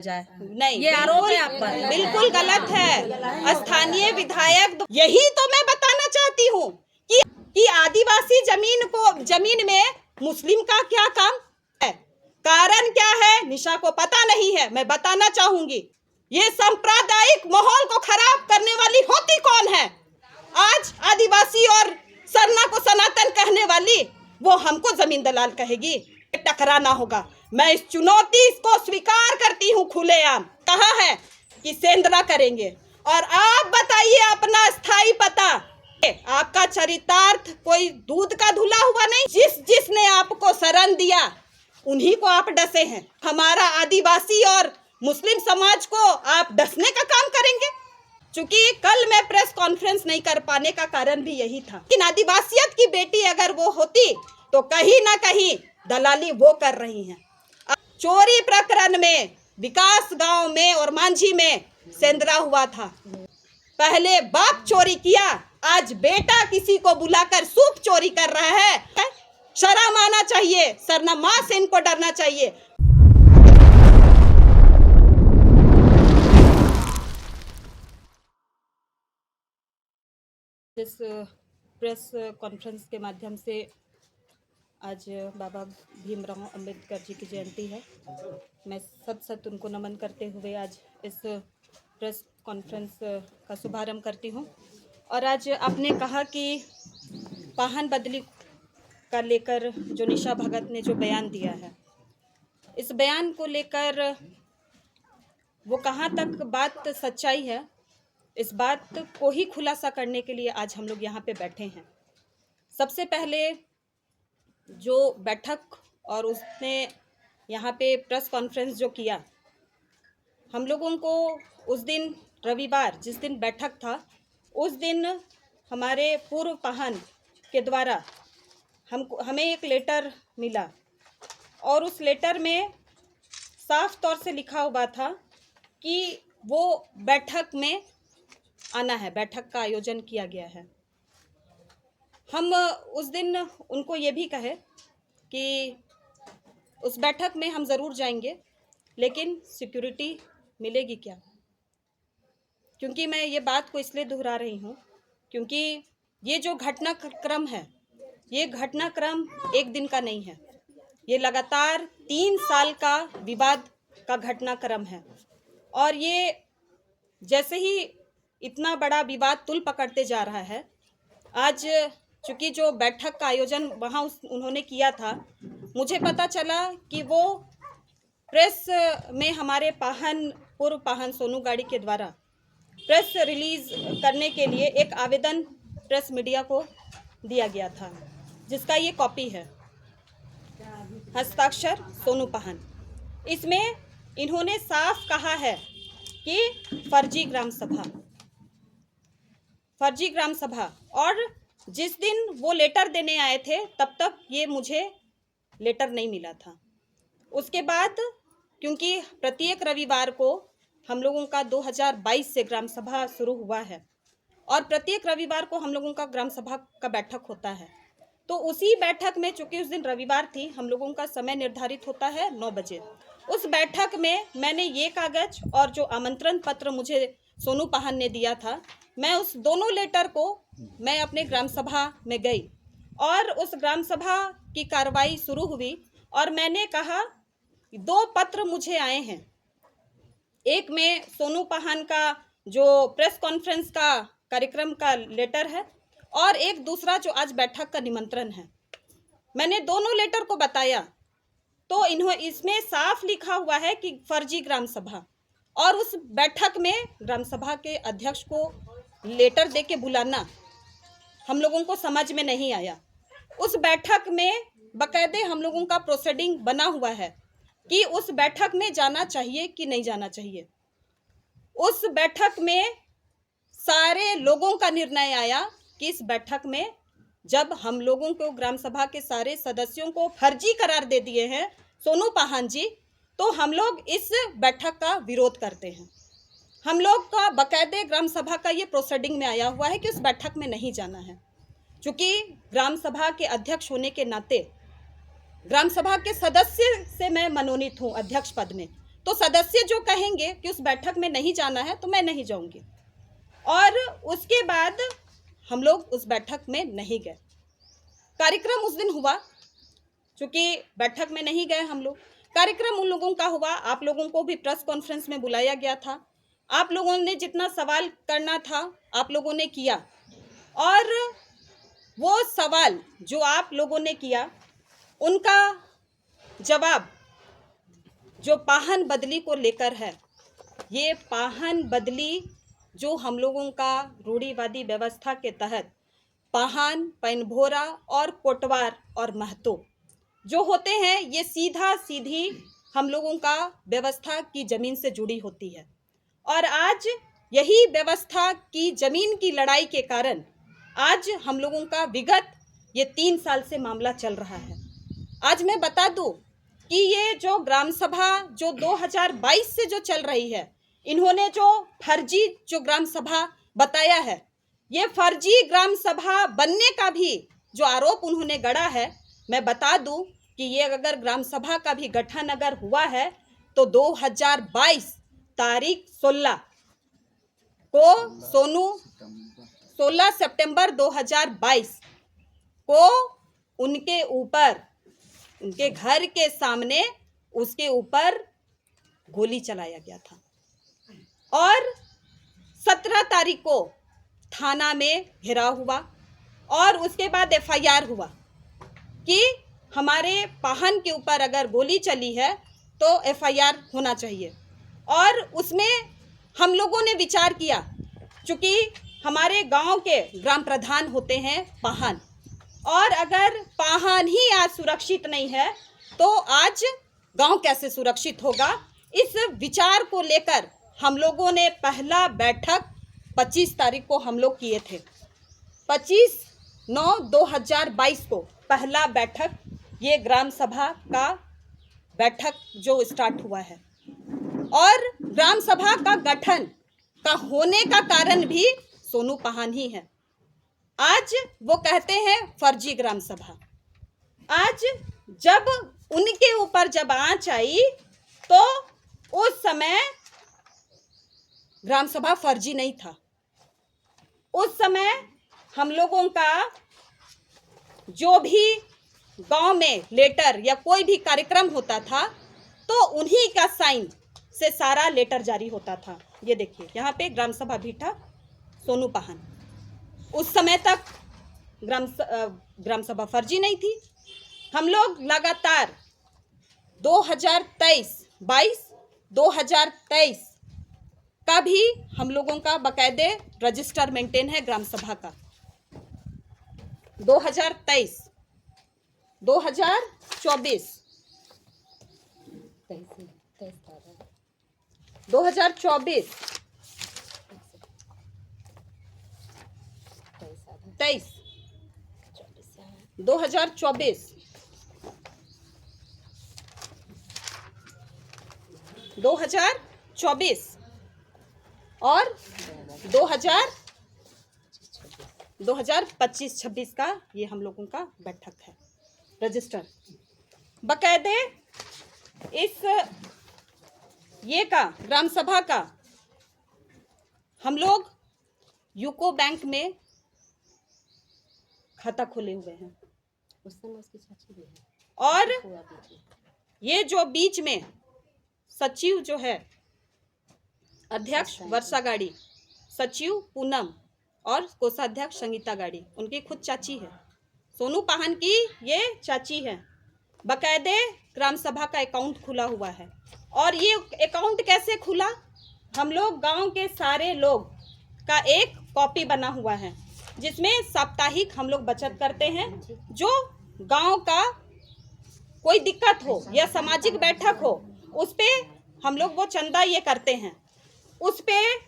जाए। नहीं, ये आरोप है आप पर। बिल्कुल गलत है। स्थानीय विधायक, यही तो मैं बताना चाहती हूँ कि आदिवासी जमीन में मुस्लिम का क्या काम है, कारण क्या है, निशा को पता नहीं है। मैं बताना चाहूंगी, ये सांप्रदायिक माहौल को खराब करने वाली होती कौन है? आज आदिवासी और सरना को सनातन कहने वाली, वो हमको जमीन दलाल कहेगी। टकराना होगा। मैं इस चुनौती को स्वीकार करती हूँ खुलेआम। कहा है कि सेंद्रा करेंगे। और आप बताइए अपना स्थायी पता। आपका चरितार्थ कोई दूध का धुला हुआ नहीं। जिसने आपको शरण दिया उन्हीं को आप डसे हैं। हमारा आदिवासी और मुस्लिम समाज को आप डसने का काम करेंगे। चूंकि कल मैं प्रेस कॉन्फ्रेंस नहीं कर पाने का कारण भी यही था कि आदिवासियत की बेटी अगर वो होती तो कहीं ना कहीं दलाली वो कर रही हैं। चोरी प्रकरण में विकास गांव में और मांझी में सेंद्रा हुआ था। पहले बाप चोरी किया, आज बेटा किसी को बुलाकर सूप चोरी कर रहा है। शर्म आना चाहिए। सरना माँ से इनको डरना चाहिए। इस प्रेस कॉन्फ्रेंस के माध्यम से आज बाबा भीमराव अंबेडकर जी की जयंती है। मैं सत उनको नमन करते हुए आज इस प्रेस कॉन्फ्रेंस का शुभारंभ करती हूँ। और आज आपने कहा कि पाहन बदली का लेकर जो निशा भगत ने जो बयान दिया है, इस बयान को लेकर वो कहाँ तक बात सच्चाई है, इस बात को ही खुलासा करने के लिए आज हम लोग यहाँ पे बैठे हैं। सबसे पहले जो बैठक और उसने यहाँ पे प्रेस कॉन्फ्रेंस जो किया, हम लोगों को उस दिन रविवार जिस दिन बैठक था, उस दिन हमारे पूर्व पाहन के द्वारा हमें एक लेटर मिला और उस लेटर में साफ तौर से लिखा हुआ था कि वो बैठक में आना है, बैठक का आयोजन किया गया है। हम उस दिन उनको ये भी कहे कि उस बैठक में हम ज़रूर जाएंगे, लेकिन सिक्योरिटी मिलेगी क्या? क्योंकि मैं ये बात को इसलिए दोहरा रही हूँ क्योंकि ये जो घटनाक्रम है, ये घटनाक्रम एक दिन का नहीं है। ये लगातार 3 साल का विवाद का घटनाक्रम है। और ये जैसे ही इतना बड़ा विवाद तुल पकड़ते जा रहा है, आज चूँकि जो बैठक का आयोजन वहाँ उन्होंने किया था, मुझे पता चला कि वो प्रेस में हमारे पूर्व पाहन सोनू गाड़ी के द्वारा प्रेस रिलीज करने के लिए एक आवेदन प्रेस मीडिया को दिया गया था, जिसका ये कॉपी है, हस्ताक्षर सोनू पाहन। इसमें इन्होंने साफ कहा है कि फर्जी ग्राम सभा। और जिस दिन वो लेटर देने आए थे तब तक ये मुझे लेटर नहीं मिला था। उसके बाद क्योंकि प्रत्येक रविवार को हम लोगों का 2022 से ग्राम सभा शुरू हुआ है और प्रत्येक रविवार को हम लोगों का ग्राम सभा का बैठक होता है, तो उसी बैठक में चूँकि उस दिन रविवार थी, हम लोगों का समय निर्धारित होता है 9 बजे। उस बैठक में मैंने ये कागज और जो आमंत्रण पत्र मुझे सोनू पाहन ने दिया था, मैं उस दोनों लेटर को मैं अपने ग्राम सभा में गई और उस ग्राम सभा की कार्रवाई शुरू हुई और मैंने कहा 2 पत्र मुझे आए हैं। एक में सोनू पाहन का जो प्रेस कॉन्फ्रेंस का कार्यक्रम का लेटर है और एक दूसरा जो आज बैठक का निमंत्रण है। मैंने दोनों लेटर को बताया तो इसमें साफ लिखा हुआ है कि फर्जी ग्राम सभा, और उस बैठक में ग्राम सभा के अध्यक्ष को लेटर दे के बुलाना हम लोगों को समझ में नहीं आया। उस बैठक में बाकायदे हम लोगों का प्रोसीडिंग बना हुआ है कि उस बैठक में जाना चाहिए कि नहीं जाना चाहिए। उस बैठक में सारे लोगों का निर्णय आया कि इस बैठक में जब हम लोगों को ग्राम सभा के सारे सदस्यों को फर्जी करार दे दिए हैं सोनू पाहन जी, तो हम लोग इस बैठक का विरोध करते हैं। हम लोग का बाकायदे ग्राम सभा का ये प्रोसीडिंग में आया हुआ है कि उस बैठक में नहीं जाना है। चूँकि ग्राम सभा के अध्यक्ष होने के नाते ग्राम सभा के सदस्य से मैं मनोनीत हूँ अध्यक्ष पद में, तो सदस्य जो कहेंगे कि उस बैठक में नहीं जाना है तो मैं नहीं जाऊंगी। और उसके बाद हम लोग उस बैठक में नहीं गए। कार्यक्रम उस दिन हुआ, चूंकि बैठक में नहीं गए हम लोग। कार्यक्रम उन लोगों का हुआ, आप लोगों को भी प्रेस कॉन्फ्रेंस में बुलाया गया था। आप लोगों ने जितना सवाल करना था आप लोगों ने किया, और वो सवाल जो आप लोगों ने किया उनका जवाब जो पाहन बदली को लेकर है, ये पाहन बदली जो हम लोगों का रूढ़िवादी व्यवस्था के तहत पाहन, पैनभोरा और कोटवार और महतो जो होते हैं, ये सीधा सीधी हम लोगों का व्यवस्था की जमीन से जुड़ी होती है। और आज यही व्यवस्था की जमीन की लड़ाई के कारण आज हम लोगों का विगत ये 3 साल से मामला चल रहा है। आज मैं बता दूं कि ये जो ग्राम सभा जो 2022 से जो चल रही है, इन्होंने जो फर्जी जो ग्राम सभा बताया है, ये फर्जी ग्राम सभा बनने का भी जो आरोप उन्होंने गढ़ा है, मैं बता दूं कि ये अगर ग्राम सभा का भी गठन अगर हुआ है तो 2022 तारीख 16 को 16 सितंबर 2022 को उनके ऊपर, उनके घर के सामने उसके ऊपर गोली चलाया गया था। और 17 तारीख को थाना में घेराव हुआ और उसके बाद FIR हुआ कि हमारे पाहन के ऊपर अगर गोली चली है तो FIR होना चाहिए। और उसमें हम लोगों ने विचार किया, चूँकि हमारे गांव के ग्राम प्रधान होते हैं पाहन, और अगर पाहन ही आज सुरक्षित नहीं है तो आज गांव कैसे सुरक्षित होगा। इस विचार को लेकर हम लोगों ने पहला बैठक 25 तारीख को हम लोग किए थे। 25/9/2022 को पहला बैठक, ये ग्राम सभा का बैठक जो स्टार्ट हुआ है। और ग्राम सभा का गठन का होने का कारण भी सोनू पाहन ही है। आज वो कहते हैं फर्जी ग्राम सभा। आज जब उनके ऊपर जब आंच आई तो उस समय ग्राम सभा फर्जी नहीं था। उस समय हम लोगों का जो भी गांव में लेटर या कोई भी कार्यक्रम होता था तो उन्हीं का साइन से सारा लेटर जारी होता था। ये देखिए यहाँ पे ग्राम सभा भीठा सोनू पाहन। उस समय तक ग्राम सभा फर्जी नहीं थी। हम लोग लगातार 2023 का भी हम लोगों का बाकायदे रजिस्टर मेंटेन है ग्राम सभा का। 2023 2024 2024 23 2024 2024 और 2025-26 का ये हम लोगों का बैठक है रजिस्टर बाकायदे। इस ये का ग्राम सभा का हम लोग यूको बैंक में खाता खोले हुए हैं। उस समय उसकी चाची भी है। और ये जो बीच में सचिव जो है अध्यक्ष वर्षा गाड़ी, सचिव पूनम और कोषाध्यक्ष संगीता गाड़ी, उनकी खुद चाची है। सोनू पाहन की ये चाची है। बाकायदे ग्राम सभा का अकाउंट खुला हुआ है। और ये अकाउंट कैसे खुला, हम लोग गांव के सारे लोग का एक कॉपी बना हुआ है जिसमें साप्ताहिक हम लोग बचत करते हैं। जो गांव का कोई दिक्कत हो या सामाजिक बैठक हो उस पे हम लोग वो चंदा ये करते हैं, उस पे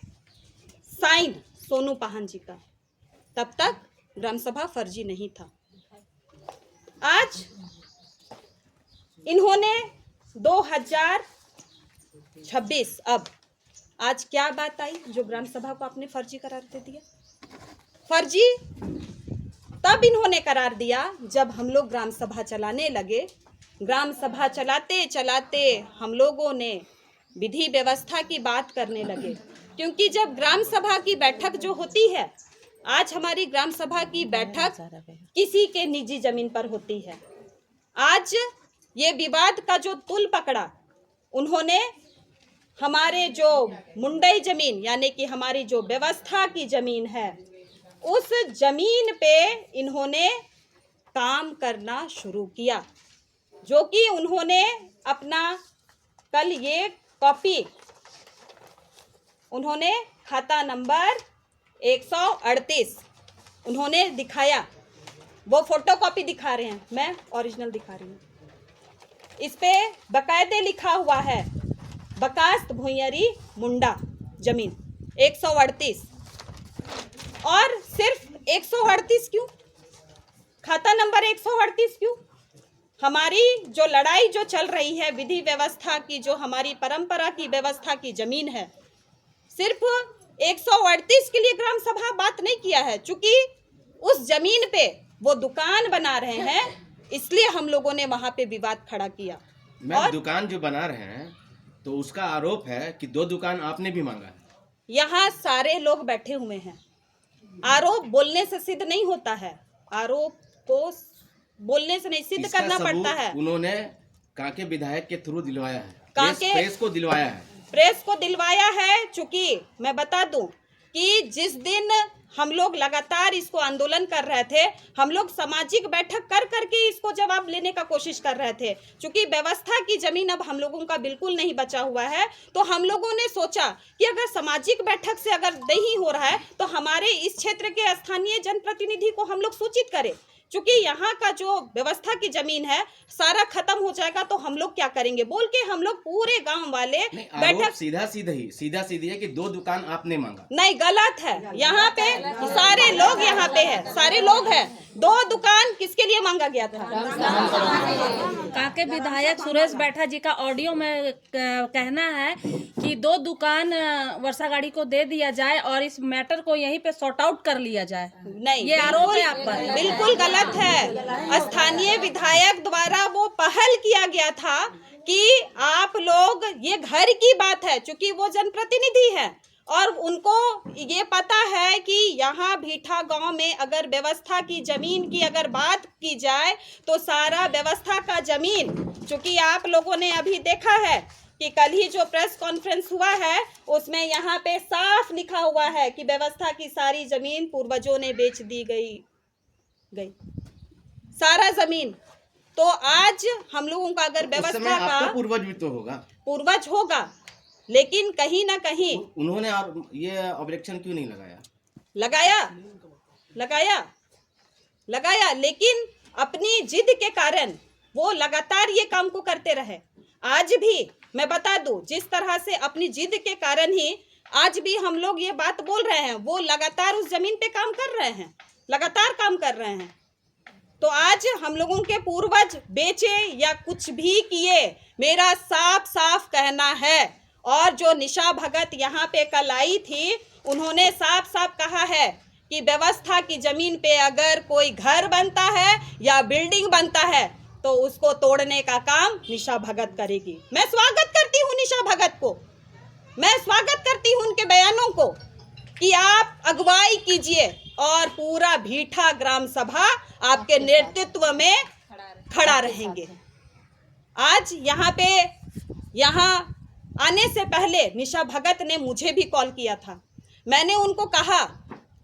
साइन सोनू पाहन जी का। तब तक ग्राम सभा फर्जी नहीं था। आज इन्होंने 2026 अब आज क्या बात आई जो ग्राम सभा को आपने फर्जी करार दे दिया। फर्जी तब इन्होंने करार दिया जब हम लोग ग्राम सभा चलाने लगे। ग्राम सभा चलाते चलाते हम लोगों ने विधि व्यवस्था की बात करने लगे, क्योंकि जब ग्राम सभा की बैठक जो होती है, आज हमारी ग्राम सभा की बैठक किसी के निजी जमीन पर होती है। आज ये विवाद का जो पुल पकड़ा, उन्होंने हमारे जो मुंडई जमीन यानी कि हमारी जो व्यवस्था की जमीन है, उस जमीन पे इन्होंने काम करना शुरू किया, जो कि उन्होंने अपना कल ये कॉपी उन्होंने खाता नंबर 138 उन्होंने दिखाया। वो फोटो कॉपी दिखा रहे हैं, मैं ओरिजिनल दिखा रही हूँ। इस पे बकायदे लिखा हुआ है बकास्त भुइयरी मुंडा जमीन 138। और सिर्फ 138 क्यों, खाता नंबर 138 क्यों? हमारी जो लड़ाई जो चल रही है विधि व्यवस्था की, जो हमारी परंपरा की व्यवस्था की जमीन है, सिर्फ 138 के लिए ग्राम सभा बात नहीं किया है, चूंकि उस जमीन पे वो दुकान बना रहे हैं, इसलिए हम लोगों ने वहां पे विवाद खड़ा किया। और दुकान जो बना रहे हैं तो उसका आरोप है कि 2 दुकान आपने भी मांगा है। यहाँ सारे लोग बैठे हुए हैं। आरोप बोलने से सिद्ध नहीं होता है, आरोप को बोलने से नहीं सिद्ध करना पड़ता है। उन्होंने कांके विधायक के थ्रू दिलवाया है, प्रेस को दिलवाया है। चूंकि मैं बता दूं कि जिस दिन हम लोग लगातार इसको आंदोलन कर रहे थे, हम लोग सामाजिक बैठक कर करके इसको जवाब लेने का कोशिश कर रहे थे। चूंकि व्यवस्था की जमीन अब हम लोगों का बिल्कुल नहीं बचा हुआ है, तो हम लोगों ने सोचा कि अगर सामाजिक बैठक से अगर नहीं हो रहा है तो हमारे इस क्षेत्र के स्थानीय जनप्रतिनिधि को हम लोग सूचित करें। चूंकि यहाँ का जो व्यवस्था की जमीन है सारा खत्म हो जाएगा तो हम लोग क्या करेंगे, बोल के हम लोग पूरे गांव वाले बैठक सीधा सीधी है कि 2 दुकान आपने मांगा। नहीं, गलत है। यहाँ पे सारे लोग यहाँ पे है, सारे लोग हैं। 2 दुकान किसके लिए मांगा गया था? कांके विधायक सुरेश बैठा जी का ऑडियो में कहना है कि 2 दुकान वर्षागाड़ी को दे दिया जाए और इस मैटर को यहीं पे सॉर्ट आउट कर लिया जाए। नहीं, ये आरोप है आप पर। बिल्कुल गलत है। स्थानीय विधायक द्वारा वो पहल किया गया था कि आप लोग, ये घर की बात है, चूंकि वो जनप्रतिनिधि है और उनको ये पता है कि यहाँ भीठा गांव में अगर व्यवस्था की जमीन की अगर बात की जाए तो सारा व्यवस्था का जमीन, चूंकि आप लोगों ने अभी देखा है कि कल ही जो प्रेस कॉन्फ्रेंस हुआ है उसमें यहाँ पे साफ लिखा हुआ है कि व्यवस्था की सारी जमीन पूर्वजों ने बेच दी गई सारा जमीन। तो आज हम लोगों का अगर व्यवस्था का पूर्वज भी तो होगा, पूर्वज होगा, लेकिन कहीं ना कहीं उन्होंने ये ऑब्जेक्शन क्यों नहीं लगाया, लेकिन अपनी जिद के कारण वो लगातार ये काम को करते रहे। आज भी मैं बता दूं, जिस तरह से अपनी जिद के कारण ही आज भी हम लोग ये बात बोल रहे हैं, वो लगातार उस जमीन पे काम कर रहे हैं, लगातार काम कर रहे हैं। तो आज हम लोगों के पूर्वज बेचे या कुछ भी किए, मेरा साफ साफ कहना है। और जो निशा भगत यहाँ पे कल आई थी, उन्होंने साफ साफ कहा है कि व्यवस्था की जमीन पे अगर कोई घर बनता है या बिल्डिंग बनता है तो उसको तोड़ने का काम निशा भगत करेगी। मैं स्वागत करती हूँ निशा भगत को, मैं स्वागत करती हूँ उनके बयानों को कि आप अगुवाई कीजिए और पूरा भीठा ग्राम सभा आपके नेतृत्व में खड़ा रहेंगे। आज यहाँ आने से पहले निशा भगत ने मुझे भी कॉल किया था। मैंने उनको कहा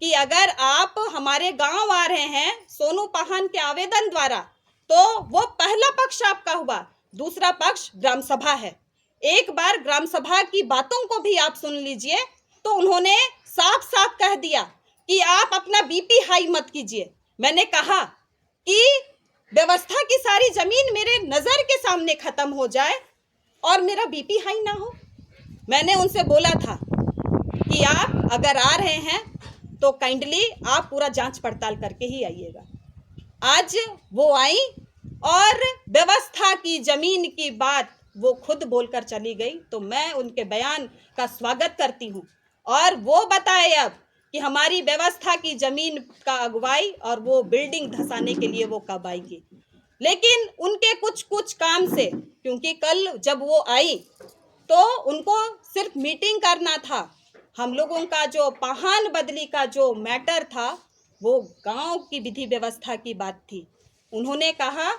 कि अगर आप हमारे गांव आ रहे हैं सोनू पाहन के आवेदन द्वारा, तो वो पहला पक्ष आपका हुआ, दूसरा पक्ष ग्राम सभा है। एक बार ग्राम सभा की बातों को भी आप सुन लीजिए। तो उन्होंने साफ साफ कह दिया कि आप अपना बीपी हाई मत कीजिए। मैंने कहा कि व्यवस्था की सारी जमीन मेरे नज़र के सामने खत्म हो जाए और मेरा बीपी हाई ना हो। मैंने उनसे बोला था कि आप अगर आ रहे हैं तो काइंडली आप पूरा जांच पड़ताल करके ही आइएगा। आज वो आई और व्यवस्था की जमीन की बात वो खुद बोलकर चली गई, तो मैं उनके बयान का स्वागत करती हूँ। और वो बताए अब कि हमारी व्यवस्था की जमीन का अगुवाई और वो बिल्डिंग धंसाने के लिए वो कब आएंगी। लेकिन उनके कुछ काम से, क्योंकि कल जब वो आई तो उनको सिर्फ मीटिंग करना था। हम लोगों का जो पाहन बदली का जो मैटर था वो गांव की विधि व्यवस्था की बात थी। उन्होंने कहा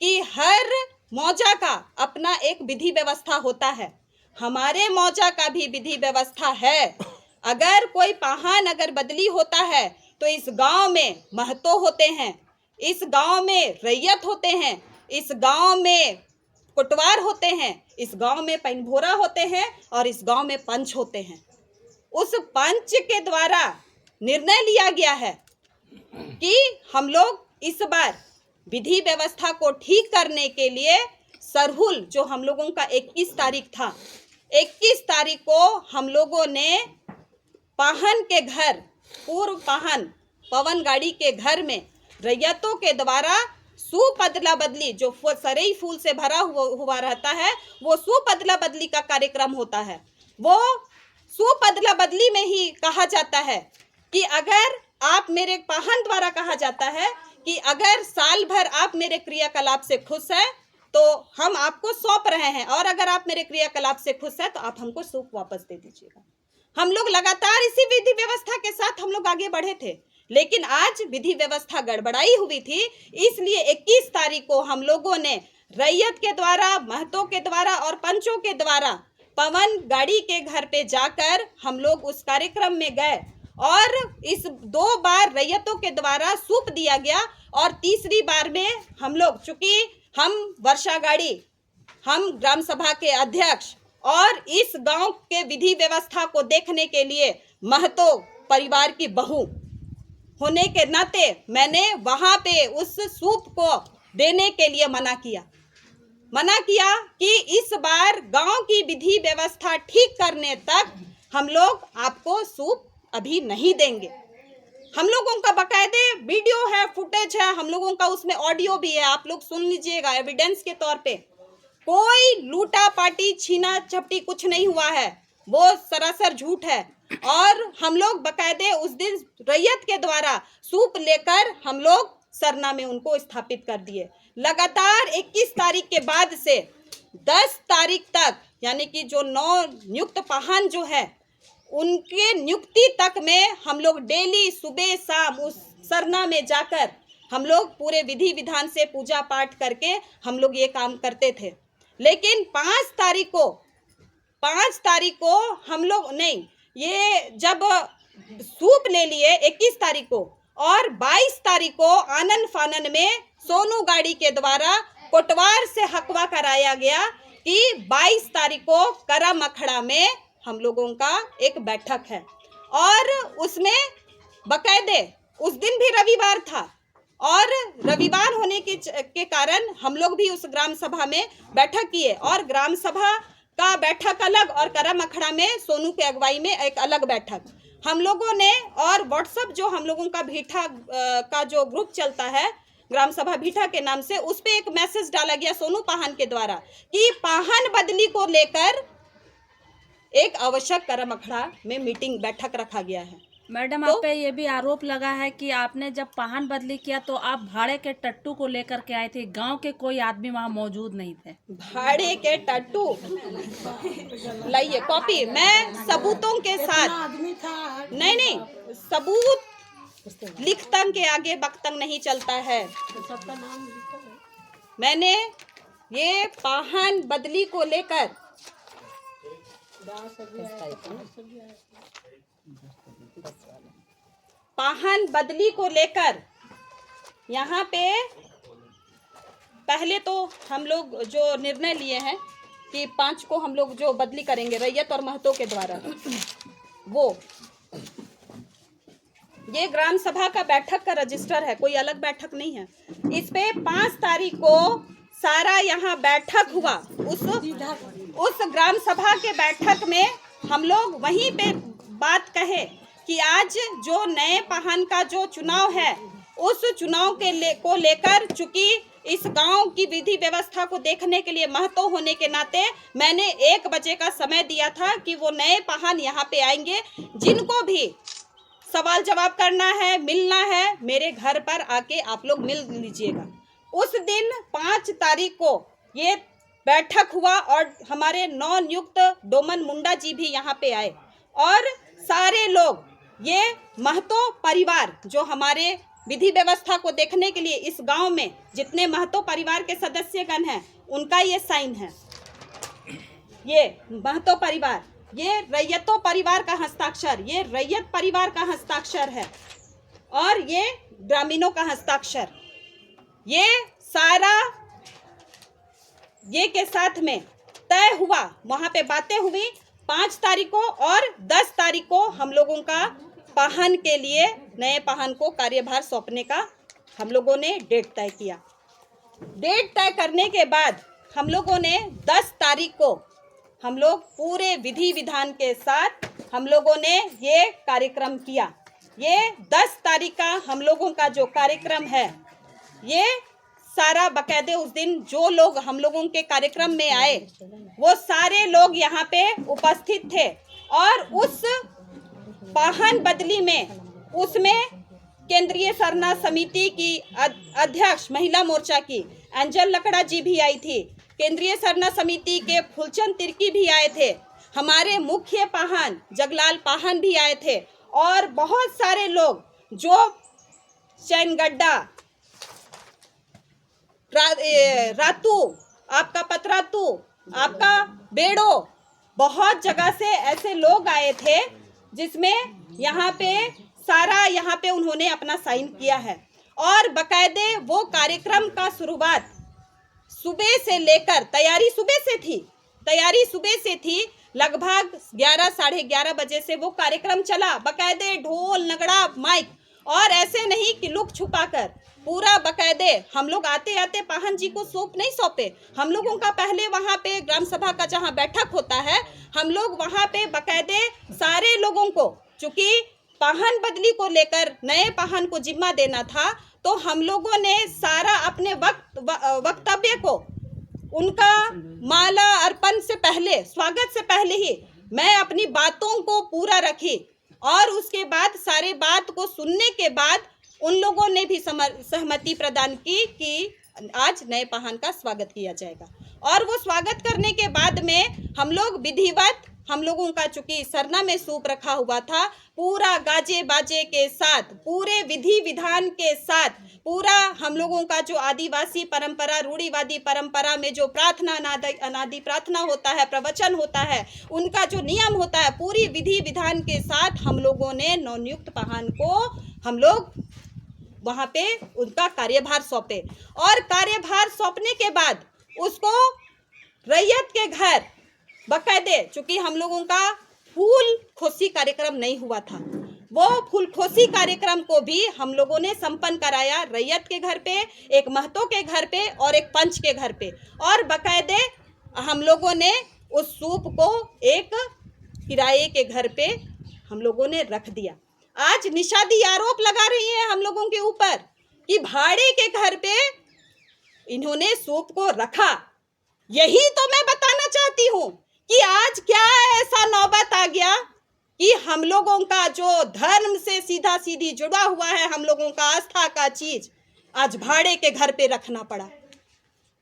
कि हर मौजा का अपना एक विधि व्यवस्था होता है, हमारे मौजा का भी विधि व्यवस्था है। अगर कोई पाहन अगर बदली होता है तो इस गांव में महतो होते हैं, इस गांव में रैयत होते हैं, इस गांव में कोटवार होते हैं, इस गांव में पैनभोरा होते हैं और इस गांव में पंच होते हैं। उस पंच के द्वारा निर्णय लिया गया है कि हम लोग इस बार विधि व्यवस्था को ठीक करने के लिए सरहुल जो हम लोगों का 21 तारीख था, 21 तारीख को हम लोगों ने पाहन के घर, पूर्व पाहन पवन गाड़ी के घर में रैयतों के द्वारा सुपदला बदली जो सरई फूल से भरा हुआ रहता है, वो सुपदला बदली का कार्यक्रम होता है। वो सुपदला बदली में ही कहा जाता है कि अगर आप मेरे पाहन द्वारा कहा जाता है कि अगर साल भर आप मेरे क्रियाकलाप से खुश हैं तो हम आपको सौंप रहे हैं, और अगर आप मेरे क्रियाकलाप से खुश हैं तो आप हमको सूप वापस दे दीजिएगा। हम लोग लगातार इसी विधि व्यवस्था के साथ हम लोग आगे बढ़े थे, लेकिन आज विधि व्यवस्था गड़बड़ाई हुई थी। इसलिए 21 तारीख को हम लोगों ने रैयत के द्वारा, महतों के द्वारा और पंचों के द्वारा पवन गाड़ी के घर पे जाकर हम लोग उस कार्यक्रम में गए और इस 2 बार रैयतों के द्वारा सूप दिया गया और तीसरी बार में हम लोग, चूंकि हम वर्षा गाड़ी, हम ग्राम सभा के अध्यक्ष और इस गांव के विधि व्यवस्था को देखने के लिए महतो परिवार की बहू होने के नाते मैंने वहां पे उस सूप को देने के लिए मना किया कि इस बार गांव की विधि व्यवस्था ठीक करने तक हम लोग आपको सूप अभी नहीं देंगे। हम लोगों का बाकायदे वीडियो है, फुटेज है, हम लोगों का उसमें ऑडियो भी है, आप लोग सुन लीजिएगा एविडेंस के तौर पे। कोई लूटा पाटी छीना झपटी कुछ नहीं हुआ है, वो सरासर झूठ है। और हम लोग बाकायदे उस दिन रैयत के द्वारा सूप लेकर हम लोग सरना में उनको स्थापित कर दिए। लगातार 21 तारीख के बाद से 10 तारीख तक, यानी कि जो 9 नियुक्त पाहन जो है उनके नियुक्ति तक में हम लोग डेली सुबह शाम उस सरना में जाकर हम लोग पूरे विधि विधान से पूजा पाठ करके हम लोग ये काम करते थे। लेकिन 5 तारीख को हम लोग नहीं, ये जब सूप ले लिए 21 तारीख को और 22 तारीख को आनन फानन में सोनू गाड़ी के द्वारा कोटवार से हकवा कराया गया कि 22 तारीख को करम अखड़ा में हम लोगों का एक बैठक है और उसमें बाकायदे उस दिन भी रविवार था और रविवार होने के कारण हम लोग भी उस ग्राम सभा में बैठक किए और ग्राम सभा का बैठक अलग और करम अखड़ा में सोनू के अगुवाई में एक अलग बैठक हम लोगों ने। और व्हाट्सएप जो हम लोगों का भीठा का जो ग्रुप चलता है ग्राम सभा भीठा के नाम से, उस पे एक मैसेज डाला गया सोनू पाहन के द्वारा कि पाहन बदली को लेकर एक आवश्यक करम अखड़ा में मीटिंग बैठक रखा गया है। मैडम आप पे ये भी आरोप लगा है कि आपने जब पाहन बदली किया तो आप भाड़े के टट्टू को लेकर के आए थे, गांव के कोई आदमी वहां मौजूद नहीं थे। भाड़े के टट्टू लाइए कॉपी, मैं सबूतों के साथ नहीं सबूत लिखतंग के आगे बख्तंग नहीं चलता है। मैंने ये पाहन बदली को लेकर यहाँ पे पहले तो हम लोग जो निर्णय लिए हैं कि 5 को हम लोग जो बदली करेंगे रैयत और महतो के द्वारा, वो ये ग्राम सभा का बैठक का रजिस्टर है, कोई अलग बैठक नहीं है। इस पे 5 तारीख को सारा यहाँ बैठक हुआ। उस ग्राम सभा के बैठक में हम लोग वहीं पे बात कहे कि आज जो नए पाहन का जो चुनाव है उस चुनाव को लेकर, चूंकि इस गांव की विधि व्यवस्था को देखने के लिए महत्व होने के नाते मैंने 1 बजे का समय दिया था कि वो नए पाहन यहाँ पे आएंगे, जिनको भी सवाल जवाब करना है, मिलना है, मेरे घर पर आके आप लोग मिल लीजिएगा। उस दिन 5 तारीख को ये बैठक हुआ और हमारे नवनियुक्त डोमन मुंडा जी भी यहाँ पे आए और सारे लोग, ये महतो परिवार जो हमारे विधि व्यवस्था को देखने के लिए इस गांव में जितने महतो परिवार के सदस्यगण हैं उनका ये साइन है। ये महतो परिवार, ये रैयतो परिवार का हस्ताक्षर, ये रैयत परिवार का हस्ताक्षर है और ये ग्रामीणों का हस्ताक्षर। ये सारा ये के साथ में तय हुआ, वहाँ पे बातें हुई 5 तारीख को और 10 तारीख को हम लोगों का पाहन के लिए नए पाहन को कार्यभार सौंपने का हम लोगों ने डेट तय किया। डेट तय करने के बाद हम लोगों ने 10 तारीख को हम लोग पूरे विधि विधान के साथ हम लोगों ने ये कार्यक्रम किया। ये 10 तारीख का हम लोगों का जो कार्यक्रम है, ये सारा बकायदे उस दिन जो लोग हम लोगों के कार्यक्रम में आए वो सारे लोग यहाँ पे उपस्थित थे और उस पाहन बदली में उसमें केंद्रीय सरना समिति की अध्यक्ष महिला मोर्चा की एंजल लकड़ा जी भी आई थी, केंद्रीय सरना समिति के फुलचंद तिर्की भी आए थे, हमारे मुख्य पाहन जगलाल पाहन भी आए थे और बहुत सारे लोग जो चैनगड्डा, रातू, आपका पतरातू, आपका बेड़ो, बहुत जगह से ऐसे लोग आए थे जिसमें यहाँ पे उन्होंने अपना साइन किया है और बकायदे वो कार्यक्रम का शुरुआत सुबह से लेकर तैयारी सुबह से थी लगभग 11 साढ़े 11 बजे से वो कार्यक्रम चला। बकायदे ढोल नगड़ा माइक और ऐसे नहीं कि लुक छुपा कर पूरा बकायदे हम लोग आते आते पाहन जी को नहीं सौंपे। हम लोगों का पहले वहाँ पे ग्राम सभा का जहाँ बैठक होता है हम लोग वहाँ पे बकायदे सारे लोगों को, चूंकि पाहन बदली को लेकर नए पाहन को जिम्मा देना था, तो हम लोगों ने सारा अपने वक्तव्य को उनका माला अर्पण से पहले, स्वागत से पहले ही मैं अपनी बातों को पूरा रखी और उसके बाद सारे बात को सुनने के बाद उन लोगों ने भी सहमति प्रदान की कि आज नए पाहन का स्वागत किया जाएगा। और वो स्वागत करने के बाद में हम लोग विधिवत, हम लोगों का चूंकि सरना में सूप रखा हुआ था, पूरा गाजे बाजे के साथ, पूरे विधि विधान के साथ, पूरा हम लोगों का जो आदिवासी परंपरा, रूढ़िवादी परंपरा में जो प्रार्थना, अनादि प्रार्थना होता है, प्रवचन होता है, उनका जो नियम होता है, पूरी विधि विधान के साथ हम लोगों ने नवनियुक्त पाहन को हम लोग वहाँ पे उनका कार्यभार सौंपे और कार्यभार सौंपने के बाद उसको रैयत के घर बकायदे, चूंकि हम लोगों का फूल खोसी कार्यक्रम नहीं हुआ था, वो फूल खोसी कार्यक्रम को भी हम लोगों ने संपन्न कराया रैयत के घर पे, एक महतो के घर पे और एक पंच के घर पे। और बकायदे हम लोगों ने उस सूप को एक किराए के घर पे हम लोगों ने रख दिया। आज निषादी आरोप लगा रही है हम लोगों के ऊपर कि भाड़े के घर पे इन्होंने सूप को रखा। यही तो मैं बताना चाहती हूँ कि आज क्या ऐसा नौबत आ गया कि हम लोगों का जो धर्म से सीधा सीधी जुड़ा हुआ है, हम लोगों का आस्था का चीज आज भाड़े के घर पे रखना पड़ा।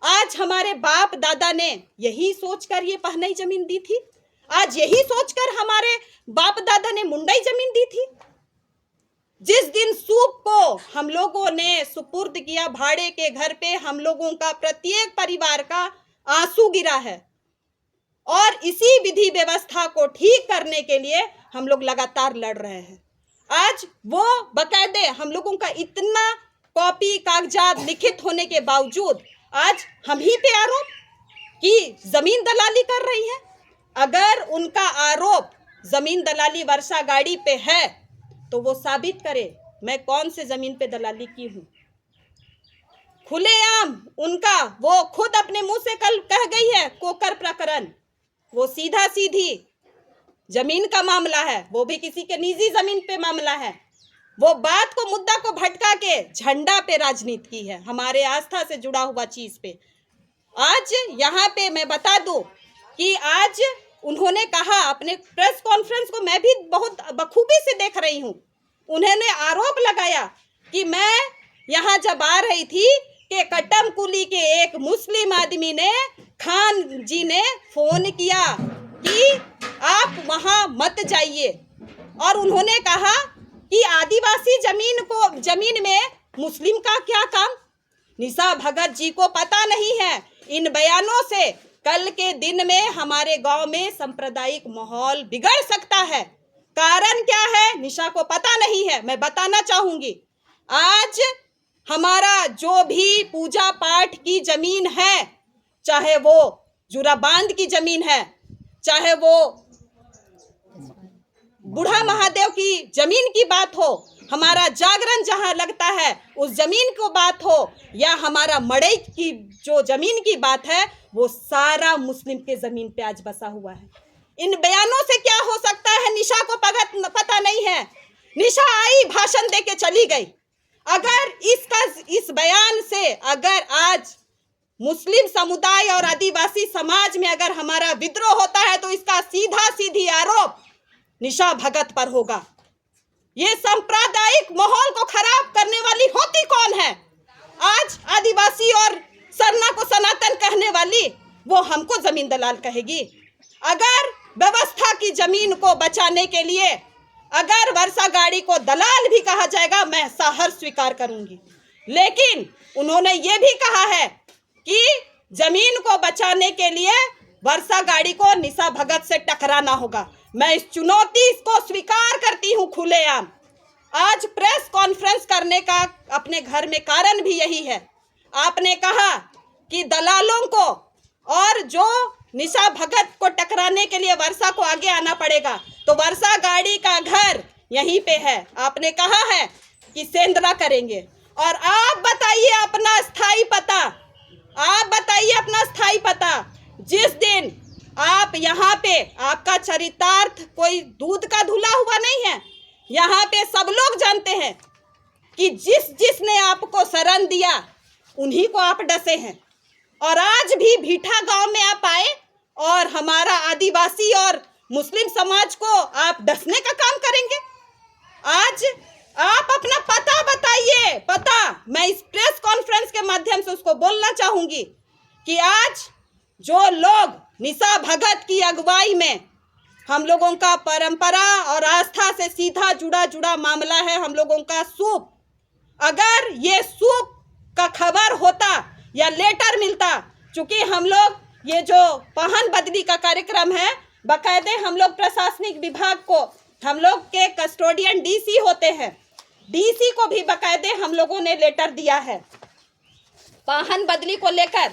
आज हमारे बाप दादा ने यही सोचकर ये पहनई जमीन दी थी, आज यही सोचकर हमारे बाप दादा ने मुंडई जमीन दी थी। जिस दिन सूप को हम लोगों ने सुपुर्द किया भाड़े के घर पे, हम लोगों का प्रत्येक परिवार का आंसू गिरा है और इसी विधि व्यवस्था को ठीक करने के लिए हम लोग लगातार लड़ रहे हैं। आज वो बकायदे हम लोगों का इतना कॉपी कागजात लिखित होने के बावजूद आज हम ही पे आरोप कि जमीन दलाली कर रही है। अगर उनका आरोप जमीन दलाली वर्षा गाड़ी पे है तो वो साबित करे मैं कौन से जमीन पे दलाली की हूँ। खुलेआम उनका, वो खुद अपने मुंह से कल कह गई है, कोकर प्रकरण वो सीधा सीधी जमीन का मामला है, वो भी किसी के निजी जमीन पे मामला है। वो बात को, मुद्दा को भटका के झंडा पे राजनीति की है, हमारे आस्था से जुड़ा हुआ चीज पे। आज यहाँ पे मैं बता दूं कि आज उन्होंने कहा, अपने प्रेस कॉन्फ्रेंस को मैं भी बहुत बखूबी से देख रही हूँ, उन्होंने आरोप लगाया कि मैं यहाँ जब आ रही थी कि कट्टम कुली के एक मुस्लिम आदमी ने खान जी ने फोन किया कि आप वहां मत जाइए, और उन्होंने कहा कि आदिवासी जमीन में मुस्लिम का क्या काम। निशा भगत जी को पता नहीं है इन बयानों से कल के दिन में हमारे गांव में सांप्रदायिक माहौल बिगड़ सकता है। कारण क्या है निशा को पता नहीं है। मैं बताना चाहूंगी, आज हमारा जो भी पूजा पाठ की जमीन है, चाहे वो जुरा बांध की जमीन है, चाहे वो बूढ़ा महादेव की जमीन की बात हो, हमारा जागरण जहां लगता है उस जमीन को बात हो, या हमारा मड़ई की जो जमीन की बात है, वो सारा मुस्लिम के जमीन पे आज बसा हुआ है। इन बयानों से क्या हो सकता है निशा को पता नहीं है। निशा आई, भाषण दे के चली गई। अगर इस बयान से अगर आज मुस्लिम समुदाय और आदिवासी समाज में अगर हमारा विद्रोह होता है तो इसका सीधी आरोप निशा भगत पर होगा। ये सांप्रदायिक माहौल को खराब करने वाली होती कौन है? आज आदिवासी और सरना को सनातन कहने वाली, वो हमको जमीन दलाल कहेगी। अगर व्यवस्था की जमीन को बचाने के लिए अगर वर्षा गाड़ी को दलाल भी कहा जाएगा, मैं सहर्ष स्वीकार करूंगी। लेकिन उन्होंने ये भी कहा है कि जमीन को बचाने के लिए वर्षा गाड़ी को निशा भगत से टकराना होगा। मैं इस चुनौती को स्वीकार करती हूँ खुलेआम। आज प्रेस कॉन्फ्रेंस करने का अपने घर में कारण भी यही है। आपने कहा कि दलालों को और जो निशा भगत को टकराने के लिए वर्षा को आगे आना पड़ेगा, तो वर्षा गाड़ी का घर यहीं पे है। आपने कहा है कि सेंधरा करेंगे, और आप बताइए अपना स्थायी पता, आप बताइए अपना स्थायी पता। जिस दिन आप यहाँ पे, आपका चरितार्थ कोई दूध का धुला हुआ नहीं है। यहाँ पे सब लोग जानते हैं कि जिसने आपको शरण दिया उन्हीं को आप डसे हैं। और आज भी भीठा गांव में आप आए और हमारा आदिवासी और मुस्लिम समाज को आप डसने का काम करेंगे। आज आप अपना पता बताइए। पता मैं इस प्रेस कॉन्फ्रेंस के माध्यम से उसको बोलना चाहूंगी कि आज जो लोग निशा भगत की अगुवाई में, हम लोगों का परंपरा और आस्था से सीधा जुड़ा मामला है हम लोगों का सूप। अगर ये सूप का खबर होता या लेटर मिलता, चूंकि हम लोग ये जो वाहन बदली का कार्यक्रम है, बाकायदे हम लोग प्रशासनिक विभाग को, हम लोग के कस्टोडियन डीसी होते हैं, डीसी को भी बाकायदे हम लोगों ने लेटर दिया है वाहन बदली को लेकर।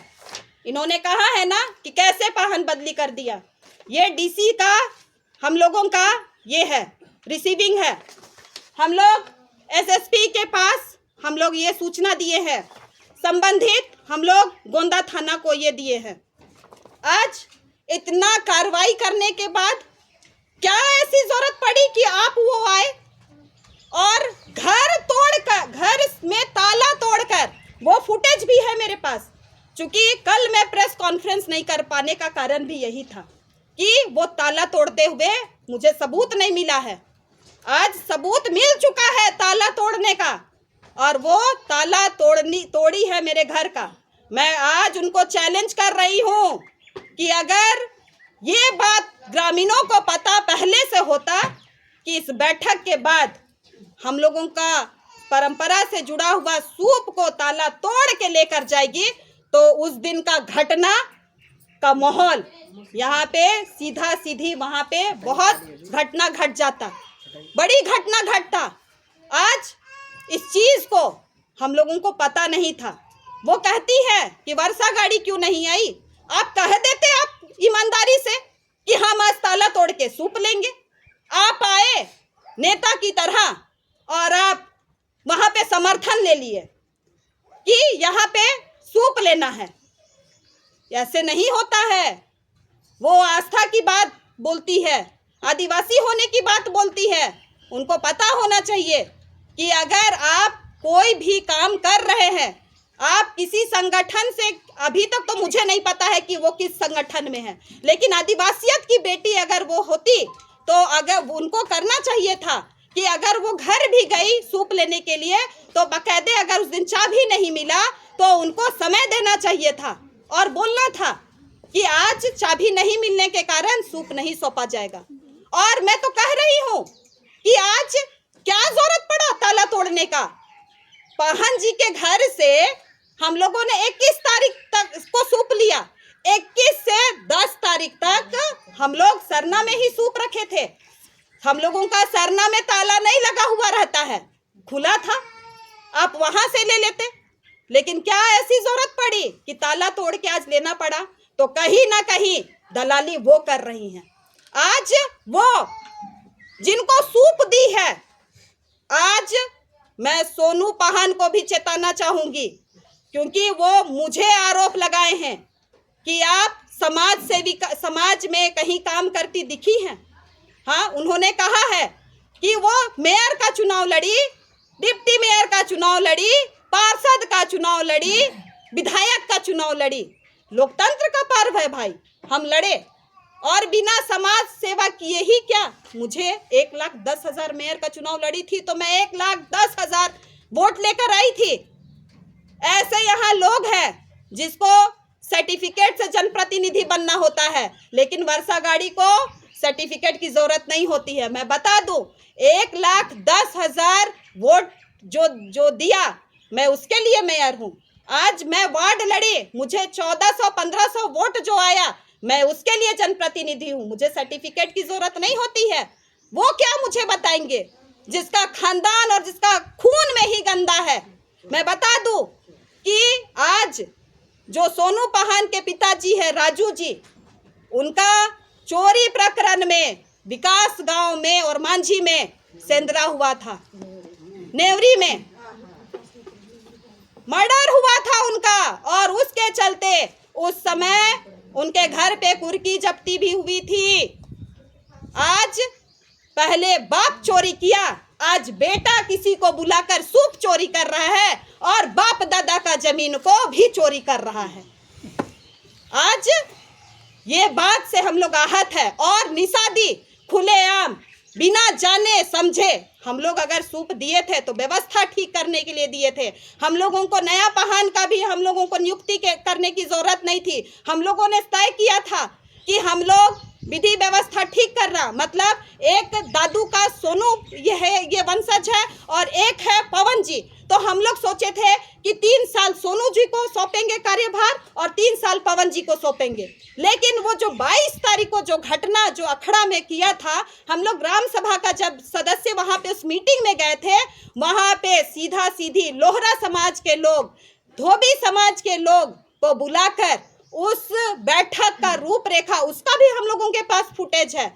इन्होंने कहा है ना कि कैसे वाहन बदली कर दिया। ये डीसी का हम लोगों का ये है रिसीविंग है। हम लोग एसएसपी के पास हम लोग ये सूचना दिए हैं, संबंधित हम लोग गोंदा थाना को ये दिए हैं। आज इतना कार्रवाई करने के बाद क्या ऐसी जरूरत पड़ी कि आप वो आए और घर तोड़कर, घर में ताला तोड़कर, वो फुटेज भी है मेरे पास। चूंकि कल मैं प्रेस कॉन्फ्रेंस नहीं कर पाने का कारण भी यही था कि वो ताला तोड़ते हुए मुझे सबूत नहीं मिला है। आज सबूत मिल चुका है ताला तोड़ने का, और वो ताला तोड़ी है मेरे घर का। मैं आज उनको चैलेंज कर रही हूँ कि अगर ये बात ग्रामीणों को पता पहले से होता कि इस बैठक के बाद हम लोगों का परंपरा से जुड़ा हुआ सूप को ताला तोड़ के लेकर जाएगी, तो उस दिन का घटना का माहौल यहाँ पे सीधी वहाँ पे बहुत घटना घट जाता, बड़ी घटना घटता। आज इस चीज को हम लोगों को पता नहीं था। वो कहती है कि वर्षा गाड़ी क्यों नहीं आई। आप कह देते आप ईमानदारी से कि हम आज ताला तोड़ के सूप लेंगे। आप आए नेता की तरह और आप वहां पे समर्थन ले लिए कि यहाँ पे सूप लेना है। ऐसे नहीं होता है। वो आस्था की बात बोलती है, आदिवासी होने की बात बोलती है। उनको पता होना चाहिए कि अगर आप कोई भी काम कर रहे हैं, आप किसी संगठन से, अभी तक तो मुझे नहीं पता है कि वो किस संगठन में है, लेकिन आदिवासियत की बेटी अगर वो होती तो अगर उनको करना चाहिए था कि अगर वो घर भी गई सूप लेने के लिए तो बकायदे अगर उस दिन चाबी नहीं मिला तो उनको समय देना चाहिए था और बोलना था कि आज चाबी नहीं मिलने के कारण सूप नहीं सौंपा जाएगा। और मैं तो कह रही हूँ कि आज क्या जरूरत पड़ा ताला तोड़ने का। पाहन जी के घर से हम लोगों ने 21 तारीख तक इसको सूप लिया, 21 से 10 तारीख तक हम लोग सरना में ही सूप रखे थे। हम लोगों का सरना में ताला नहीं लगा हुआ रहता है, खुला था, आप वहां से ले लेते। लेकिन क्या ऐसी जरूरत पड़ी कि ताला तोड़ के आज लेना पड़ा? तो कहीं ना कहीं दलाली वो कर रही हैं। आज वो जिनको सूप दी है, आज मैं सोनू पाहन को भी चेताना चाहूंगी, क्योंकि वो मुझे आरोप लगाए हैं कि आप समाज में कहीं काम करती दिखी हैं। हाँ, उन्होंने कहा है कि वो मेयर का चुनाव लड़ी, डिप्टी मेयर का चुनाव लड़ी, पार्षद का चुनाव लड़ी, विधायक का चुनाव लड़ी। लोकतंत्र का पर्व है भाई, हम लड़े और बिना समाज सेवा किए ही क्या। मुझे 1,10,000 मेयर का चुनाव लड़ी थी तो मैं 1,10,000 वोट लेकर आई थी। ऐसे यहाँ लोग हैं जिसको सर्टिफिकेट से जनप्रतिनिधि बनना होता है, लेकिन वर्षागाड़ी को सर्टिफिकेट की जरूरत नहीं होती है। मैं बता दूं, 1,10,000 वोट जो दिया, मैं उसके लिए मेयर हूँ। आज मैं वार्ड लड़ी, मुझे 1400-1500 वोट जो आया, मैं उसके लिए जनप्रतिनिधि हूँ। मुझे सर्टिफिकेट की जरूरत नहीं होती है। वो क्या मुझे बताएंगे जिसका खानदान और जिसका खून में ही गंदा है। मैं बता दूं कि आज जो सोनू पाहन के पिताजी है राजू जी, उनका चोरी प्रकरण में विकास गांव में और मांझी में सेंधरा हुआ था, नेवरी में मर्डर हुआ था उनका, और उसके चलते उस समय उनके घर पे कुर्की जब्ती भी हुई थी। आज पहले बाप चोरी किया, आज बेटा किसी को बुलाकर सूप चोरी कर रहा है और बाप दादा का जमीन को भी चोरी कर रहा है। आज ये बात से हम लोग आहत है। और निषादी खुलेआम बिना जाने समझे हम लोग अगर सूप दिए थे तो व्यवस्था ठीक करने के लिए दिए थे। हम लोगों को नया पाहन का भी हम लोगों को नियुक्ति करने की जरूरत नहीं थी। हम लोगों ने तय किया था कि हम लोग विधि व्यवस्था ठीक कर रहा, मतलब एक दादू का सोनू ये वंशज है और एक है पवन जी। तो हम लोग सोचे थे कि 3 साल सोनू जी को सौंपेंगे कार्यभार और 3 साल पवन जी को सौंपेंगे। लेकिन वो जो 22 तारीख को जो घटना जो अखड़ा में किया था, हम लोग ग्राम सभा का जब सदस्य वहां पे उस मीटिंग में गए थे, वहां पे सीधा सीधी लोहरा समाज के लोग, धोबी समाज के लोग को बुलाकर उस बैठक का रूपरेखा, उसका भी हम लोगों के पास फुटेज है।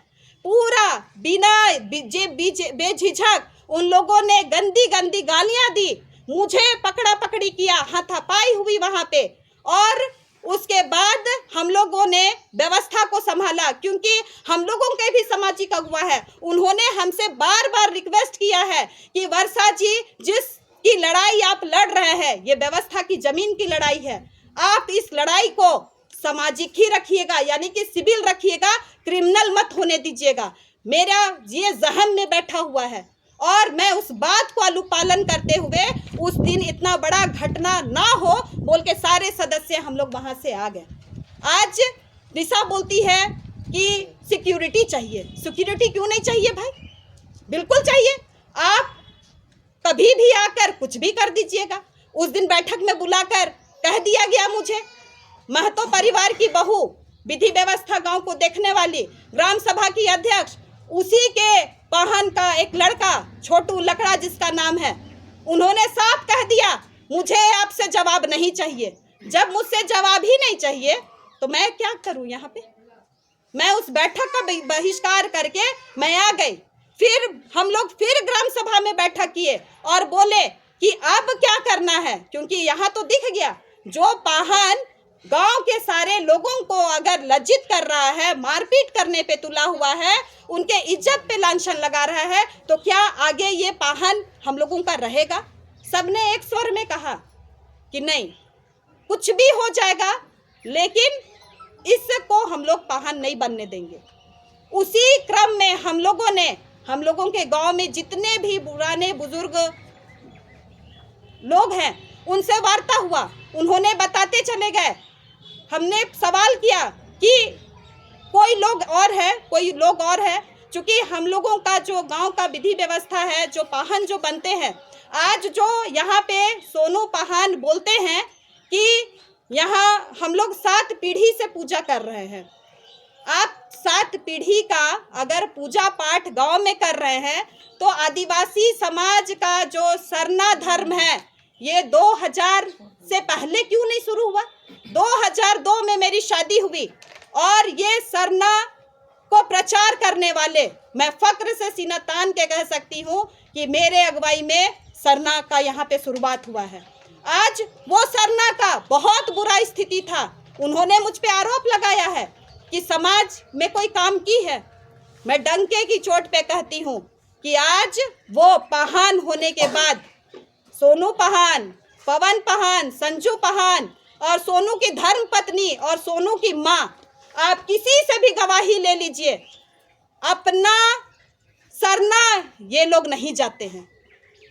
पूरा बिना बेझिझक उन लोगों ने गंदी गंदी गालियां दी, मुझे पकड़ा पकड़ी किया, हाथापाई हुई वहां पे। और उसके बाद हम लोगों ने व्यवस्था को संभाला, क्योंकि हम लोगों के भी सामाजिक अगुवा है। उन्होंने हमसे बार बार रिक्वेस्ट किया है कि वर्षा जी, जिसकी लड़ाई आप लड़ रहे हैं, ये व्यवस्था की जमीन की लड़ाई है, आप इस लड़ाई को सामाजिक ही रखिएगा, यानी कि सिविल रखिएगा, क्रिमिनल मत होने दीजिएगा। मेरा ये जहन में बैठा हुआ है और मैं उस बात को अनुपालन करते हुए उस दिन इतना बड़ा घटना ना हो बोल के सारे सदस्य हम लोग वहां से आ गए। आज दिशा बोलती है कि सिक्योरिटी चाहिए। सिक्योरिटी क्यों नहीं चाहिए भाई? बिल्कुल चाहिए। आप कभी भी आकर कुछ भी कर दीजिएगा। उस दिन बैठक में बुलाकर कह दिया गया मुझे, महतो परिवार की बहू, विधि व्यवस्था गांव को देखने वाली, ग्राम सभा की अध्यक्ष, उसी के पाहन का एक लड़का छोटू लकड़ा जिसका नाम है, उन्होंने साफ कह दिया मुझे आपसे जवाब नहीं चाहिए। जब मुझसे जवाब ही नहीं चाहिए तो मैं क्या करूं? यहाँ पे मैं उस बैठक का बहिष्कार करके मैं आ गई। फिर हम लोग फिर ग्राम सभा में बैठक किए और बोले कि अब क्या करना है, क्योंकि यहाँ तो दिख गया जो पाहन गांव के सारे लोगों को अगर लज्जित कर रहा है, मारपीट करने पे तुला हुआ है, उनके इज्जत पे लांछन लगा रहा है, तो क्या आगे ये पाहन हम लोगों का रहेगा? सबने एक स्वर में कहा कि नहीं, कुछ भी हो जाएगा, लेकिन इसको हम लोग पाहन नहीं बनने देंगे। उसी क्रम में हम लोगों ने हम लोगों के गांव में जितने भी पुराने बुजुर्ग लोग हैं उनसे वार्ता हुआ, उन्होंने बताते चले गए। हमने सवाल किया कि कोई लोग और है, क्योंकि हम लोगों का जो गांव का विधि व्यवस्था है, जो पाहन जो बनते हैं, आज जो यहाँ पे सोनू पाहन बोलते हैं कि यहाँ हम लोग 7 पीढ़ी से पूजा कर रहे हैं। आप 7 पीढ़ी का अगर पूजा पाठ गांव में कर रहे हैं तो आदिवासी समाज का जो सरना धर्म है ये 2000 से पहले क्यों नहीं शुरू हुआ? 2002 में मेरी शादी हुई और ये सरना को प्रचार करने वाले, मैं फक्र से सीना तान के कह सकती हूँ कि मेरे अगुवाई में सरना का यहाँ पे शुरुआत हुआ है। आज वो सरना का बहुत बुरा स्थिति था, उन्होंने मुझ पे आरोप लगाया है कि समाज में कोई काम की है। मैं डंके की चोट पे कहती हूँ कि आज वो पाहन होने के बाद सोनू पाहन, पवन पाहन, संजू पाहन और सोनू की धर्म पत्नी और सोनू की माँ, आप किसी से भी गवाही ले लीजिए, अपना सरना ये लोग नहीं जाते हैं,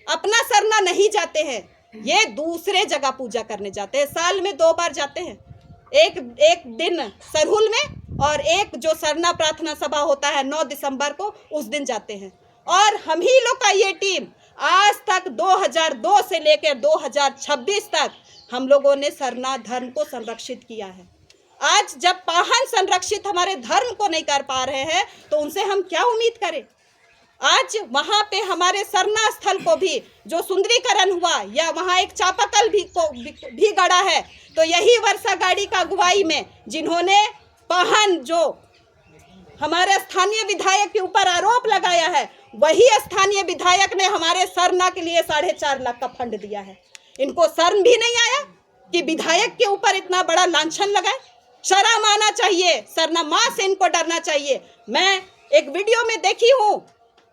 अपना सरना नहीं जाते हैं, ये दूसरे जगह पूजा करने जाते हैं। साल में 2 बार जाते हैं, एक दिन सरहुल में और एक जो सरना प्रार्थना सभा होता है 9 दिसंबर को, उस दिन जाते हैं। और हम ही लोग का ये टीम आज तक 2002 से लेकर 2026 तक हम लोगों ने सरना धर्म को संरक्षित किया है। आज जब पाहन संरक्षित हमारे धर्म को नहीं कर पा रहे हैं तो उनसे हम क्या उम्मीद करें? आज वहाँ पे हमारे सरना स्थल को भी जो सुंदरीकरण हुआ या वहाँ एक चापाकल भी गड़ा है, तो यही वर्षा गाड़ी का अगुवाई में जिन्होंने पाहन जो हमारे स्थानीय विधायक के ऊपर आरोप लगाया है, वही स्थानीय विधायक ने हमारे सरना के लिए 4.5 लाख का फंड दिया है। इनको शर्म भी नहीं आया कि विधायक के ऊपर इतना बड़ा लांछन लगाए? शर्म आना चाहिए, सरना माँ से इनको डरना चाहिए। मैं एक वीडियो में देखी हूँ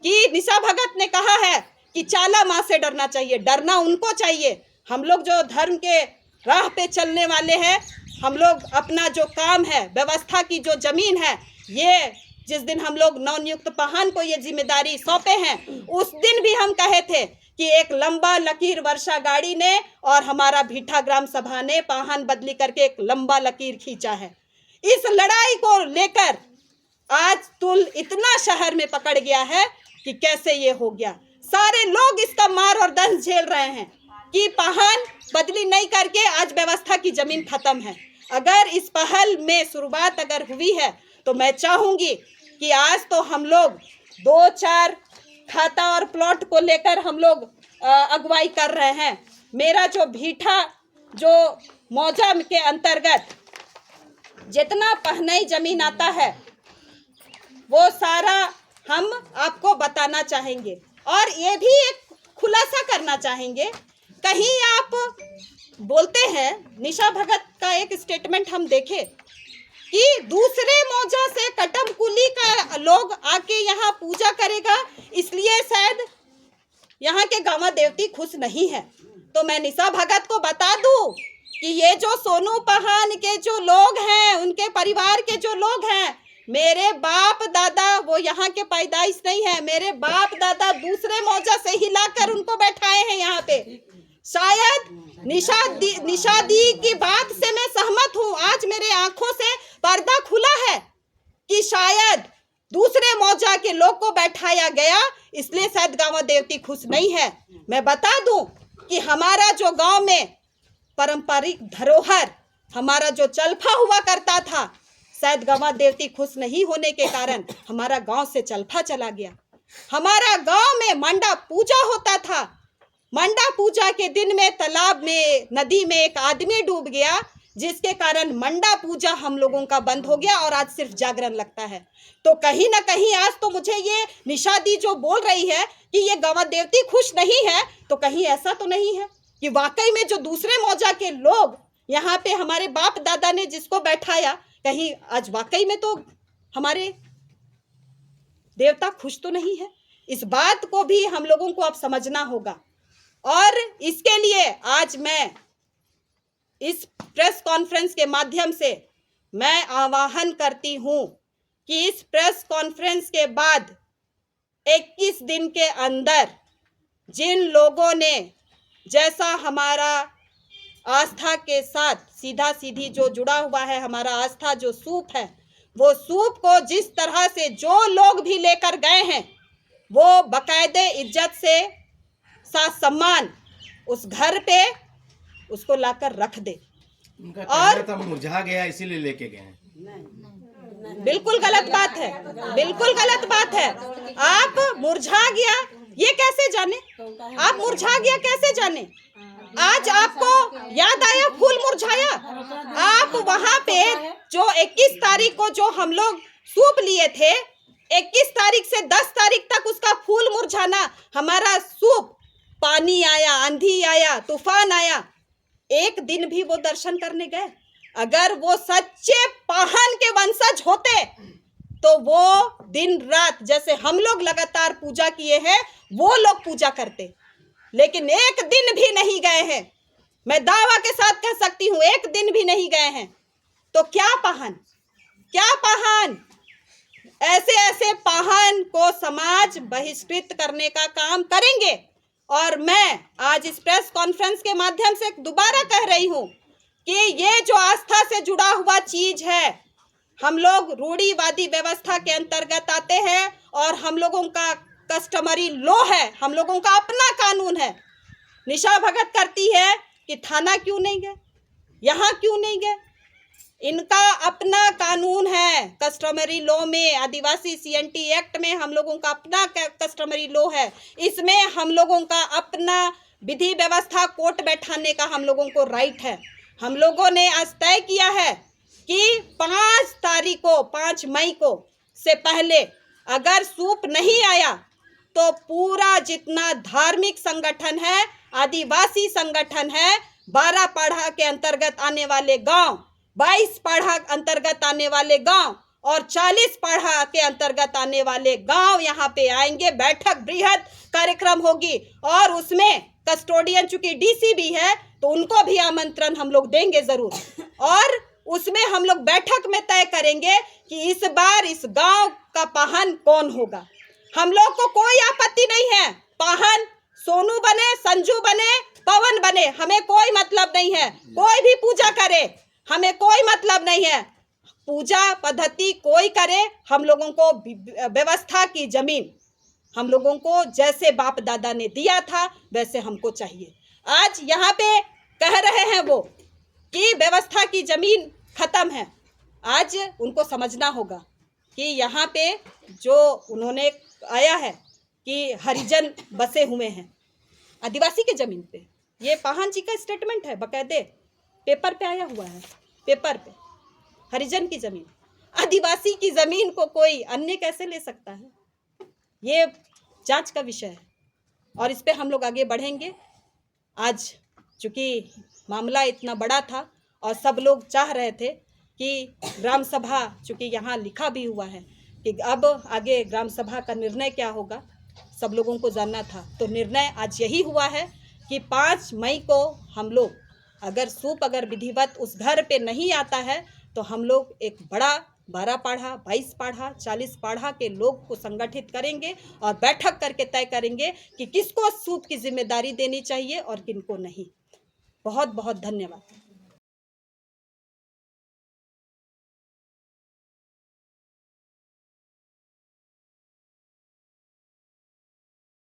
कि निशा भगत ने कहा है कि चाला माँ से डरना चाहिए, डरना उनको चाहिए। हम लोग जो धर्म के राह पे चलने वाले हैं, हम लोग अपना जो काम है, व्यवस्था की जो जमीन है, ये जिस दिन हम लोग नवनियुक्त पाहन को ये जिम्मेदारी सौंपे हैं, उस दिन भी हम कहे थे कि एक लंबा लकीर वर्षा गाड़ी ने और हमारा भीठा ग्राम सभा ने पाहन बदली करके एक लंबा लकीर खींचा है। इस लड़ाई को लेकर आज तुल इतना शहर में पकड़ गया है कि कैसे ये हो गया। सारे लोग इसका मार और दंश झेल रहे हैं कि पाहन बदली नहीं करके आज व्यवस्था की जमीन खत्म है। अगर इस पहल में शुरुआत अगर हुई है तो मैं चाहूंगी कि आज तो हम लोग 2-4 खाता और प्लॉट को लेकर हम लोग अगुवाई कर रहे हैं। मेरा जो भीठा जो मौजा के अंतर्गत जितना पहनई जमीन आता है वो सारा हम आपको बताना चाहेंगे और ये भी एक खुलासा करना चाहेंगे। कहीं आप बोलते हैं, निशा भगत का एक स्टेटमेंट हम देखे कि दूसरे मौजा से कटम कुली का लोग आके यहाँ पूजा करेगा, इसलिए शायद यहाँ के गांव देवती खुश नहीं है। तो मैं निशा भगत को बता दूं कि ये जो सोनू पाहन के जो लोग हैं, उनके परिवार के जो लोग हैं, मेरे बाप दादा वो यहाँ के पैदाइश नहीं है। मेरे बाप दादा दूसरे मौजा से हिलाकर उनको बैठाए हैं यहाँ पे। शायद निशा दी की बात से मैं सहमत हूँ। आज मेरे आंखों से पर्दा खुला है कि शायद दूसरे मौजा के लोग को बैठाया गया, इसलिए शायद गांव देवती खुश नहीं है। मैं बता दूं कि हमारा जो गांव में पारंपरिक धरोहर हमारा जो चलफा हुआ करता था, शायद गांव देवती खुश नहीं होने के कारण हमारा गांव से चलफा चला गया। हमारा गांव में मंडा पूजा होता था। मंडा पूजा के दिन में तालाब में, नदी में एक आदमी डूब गया, जिसके कारण मंडा पूजा हम लोगों का बंद हो गया और आज सिर्फ जागरण लगता है। तो कहीं ना कहीं आज तो मुझे ये निशा दी जो बोल रही है कि ये गांव देवती खुश नहीं है, तो कहीं ऐसा तो नहीं है कि वाकई में जो दूसरे मौजा के लोग यहाँ पे हमारे बाप दादा ने जिसको बैठाया, कहीं आज वाकई में तो हमारे देवता खुश तो नहीं है। इस बात को भी हम लोगों को अब समझना होगा और इसके लिए आज मैं इस प्रेस कॉन्फ्रेंस के माध्यम से मैं आह्वान करती हूँ कि इस प्रेस कॉन्फ्रेंस के बाद 21 दिन के अंदर जिन लोगों ने, जैसा हमारा आस्था के साथ सीधा सीधी जो जुड़ा हुआ है, हमारा आस्था जो सूप है, वो सूप को जिस तरह से जो लोग भी लेकर गए हैं, वो बाकायदे इज्जत से साथ सम्मान उस घर पे उसको लाकर रख दे। उनका और कहना था मुरझा गया इसीलिए लेके गए हैं। बिल्कुल गलत बात है, बिल्कुल गलत बात है। आप मुरझा गया ये कैसे जाने? आप मुरझा गया कैसे जाने? आज आपको याद आया फूल मुरझाया? आप वहां पे जो 21 तारीख को जो हम लोग सूप लिए थे, 21 तारीख से 10 तारीख तक उसका फूल मुरझाना, हमारा सूप, पानी आया, आंधी आया, तूफान आया, एक दिन भी वो दर्शन करने गए? अगर वो सच्चे पाहन के वंशज होते तो वो दिन रात जैसे हम लोग लगातार पूजा किए हैं वो लोग पूजा करते, लेकिन एक दिन भी नहीं गए हैं। मैं दावा के साथ कह सकती हूँ, एक दिन भी नहीं गए हैं। तो क्या पाहन, क्या पाहन? ऐसे ऐसे पाहन को समाज बहिष्कृत करने का काम करेंगे। और मैं आज इस प्रेस कॉन्फ्रेंस के माध्यम से दोबारा कह रही हूँ कि ये जो आस्था से जुड़ा हुआ चीज है, हम लोग रूढ़िवादी व्यवस्था के अंतर्गत आते हैं और हम लोगों का कस्टमरी लॉ है, हम लोगों का अपना कानून है। निशा भगत करती है कि थाना क्यों नहीं गए, यहाँ क्यों नहीं गए? इनका अपना कानून है कस्टमरी लॉ में, आदिवासी CNT एक्ट में हम लोगों का अपना कस्टमरी लॉ है। इसमें हम लोगों का अपना विधि व्यवस्था कोर्ट बैठाने का हम लोगों को राइट है। हम लोगों ने आज तय किया है कि 5 तारीख को, 5 मई को से पहले अगर सूप नहीं आया तो पूरा जितना धार्मिक संगठन है, आदिवासी संगठन है, 12 पाढ़ा के अंतर्गत आने वाले गांव, 22 पाढ़ा अंतर्गत आने वाले गांव और 40 पाढ़ा के अंतर्गत आने वाले गांव यहाँ पे आएंगे। बैठक बृहद कार्यक्रम होगी और उसमें कस्टोडियन चूंकि DC भी है तो उनको भी आमंत्रण हम लोग देंगे जरूर। और उसमें हम लोग बैठक में तय करेंगे कि इस बार इस गांव का पाहन कौन होगा। हम लोग को कोई आपत्ति नहीं है, पाहन सोनू बने, संजू बने, पवन बने, हमें कोई मतलब नहीं है। कोई भी पूजा करे, हमें कोई मतलब नहीं है। पूजा पद्धति कोई करे, हम लोगों को व्यवस्था की जमीन हम लोगों को जैसे बाप दादा ने दिया था वैसे हमको चाहिए। आज यहाँ पे कह रहे हैं वो कि व्यवस्था की जमीन खत्म है। आज उनको समझना होगा कि यहाँ पे जो उन्होंने आया है कि हरिजन बसे हुए हैं आदिवासी की जमीन पे, ये पाहन जी का स्टेटमेंट है, बकायदे पेपर पे आया हुआ है, पेपर पे हरिजन की जमीन, आदिवासी की जमीन को कोई अन्य कैसे ले सकता है? ये जांच का विषय है और इस पे हम लोग आगे बढ़ेंगे। आज चूंकि मामला इतना बड़ा था और सब लोग चाह रहे थे कि ग्राम सभा, चूंकि यहाँ लिखा भी हुआ है कि अब आगे ग्राम सभा का निर्णय क्या होगा, सब लोगों को जानना था। तो निर्णय आज यही हुआ है कि 5 मई को हम लोग अगर सूप अगर विधिवत उस घर पे नहीं आता है तो हम लोग एक बड़ा 12 पाढ़ा, 22 पाढ़ा, 40 पाढ़ा के लोग को संगठित करेंगे और बैठक करके तय करेंगे कि किसको सूप की जिम्मेदारी देनी चाहिए और किनको नहीं। बहुत बहुत धन्यवाद।